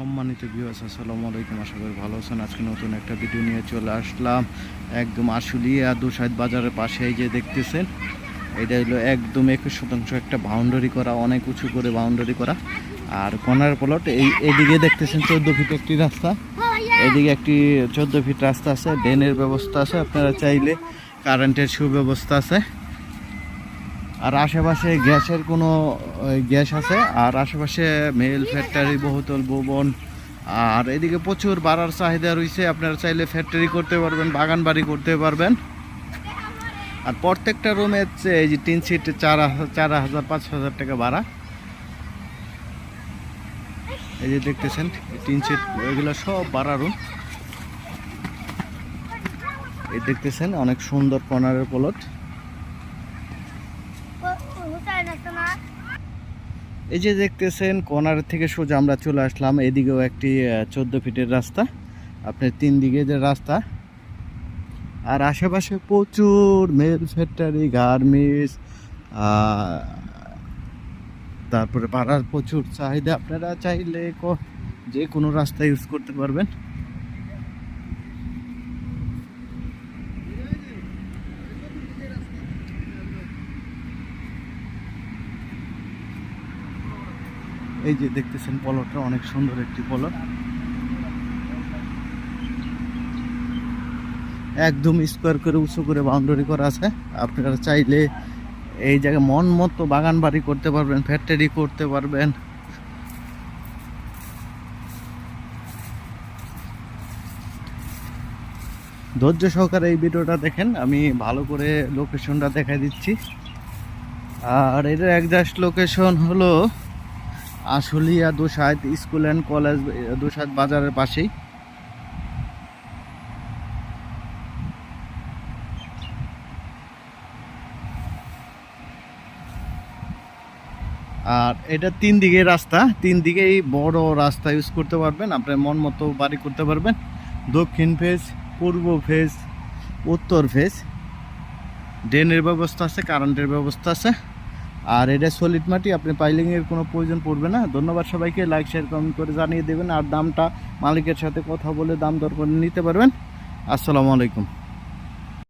সম্মানিত ভিউয়ার্স, আসসালামু আলাইকুম। আশা করি ভালো আছেন। আজকে নতুন একটা ভিডিও নিয়ে চলে আসলাম একদম আশুলিয়া দুসাইদ বাজারের পাশে। এই যে দেখতেছেন, এটা হলো একদম 21% একটা বাউন্ডারি করা, অনেক উঁচু করে বাউন্ডারি করা। আর কর্নার প্লট এইদিকে দেখতেছেন 14 ফিট একটি রাস্তা, এইদিকে একটি 14 ফিট রাস্তা আছে, ড্রেনের ব্যবস্থা আছে, আপনারা চাইলে কারেন্টের সুব্যবস্থা আছে। আর আশেপাশে গ্যাসের কোনো গ্যাস আছে, আর আশেপাশে মেল ফ্যাক্টরি, বহুতল ভবন। আর এদিকে প্রচুর বাড়ার চাহিদা রয়েছে, আপনারা চাইলে ফ্যাক্টরি করতে পারবেন, বাগান বাড়ি করতে পারবেন। আর প্রত্যেকটা রুমে এই যে 3 সিট 4,000-5,000 টাকা ভাড়া। এই যে দেখতেছেন 3 সিট, এগুলো সব ভাড়া রুম। এই দেখতেছেন অনেক সুন্দর কর্নারের প্লট। এই যে দেখতেছেন কর্নার থেকে সোজা আমরা চলে আসলাম, এদিকেও একটি 14 ফিটের রাস্তা, আপনার 3 দিকে যে রাস্তা। আর আশেপাশে প্রচুর মেল ফ্যাক্টরি, গার্মেন্টস, তারপরে পাড়ার প্রচুর চাহিদা। আপনারা চাইলে যে কোনো রাস্তা ইউজ করতে পারবেন। এই যে দেখতেছেন প্লটটা অনেক সুন্দর একটি প্লট, একদম স্কোয়ার করে উঁচু করে বাউন্ডারি করা আছে। আপনারা চাইলে এই জায়গায় মন মতো বাগান বাড়ি করতে পারবেন, ফ্যাক্টরি করতে পারবেন। ধৈর্য সহকারে এই ভিডিওটা দেখেন, আমি ভালো করে লোকেশনটা দেখাই দিচ্ছি। আর এটার একজাস্ট লোকেশন হলো আশুলিয়া দুসাইদ স্কুল অ্যান্ড কলেজ, দুসাইদ বাজারের পাশেই। আর এটা 3 দিকে রাস্তা, 3 দিকেই বড় রাস্তা ইউজ করতে পারবেন, আপনার মন মতো বাড়ি করতে পারবেন। দক্ষিণ ফেজ, পূর্ব ফেজ, উত্তর ফেজ, ড্রেনের ব্যবস্থা আছে, কারেন্টের ব্যবস্থা আছে। আর এটা সলিড মাটি, আপনি পাইলিংয়ের কোনো প্রয়োজন পড়বে না। ধন্যবাদ সবাইকে, লাইক শেয়ার কমেন্ট করে জানিয়ে দেবেন। আর দামটা মালিকের সাথে কথা বলে দাম দর করে নিতে পারবেন। আসসালামু আলাইকুম।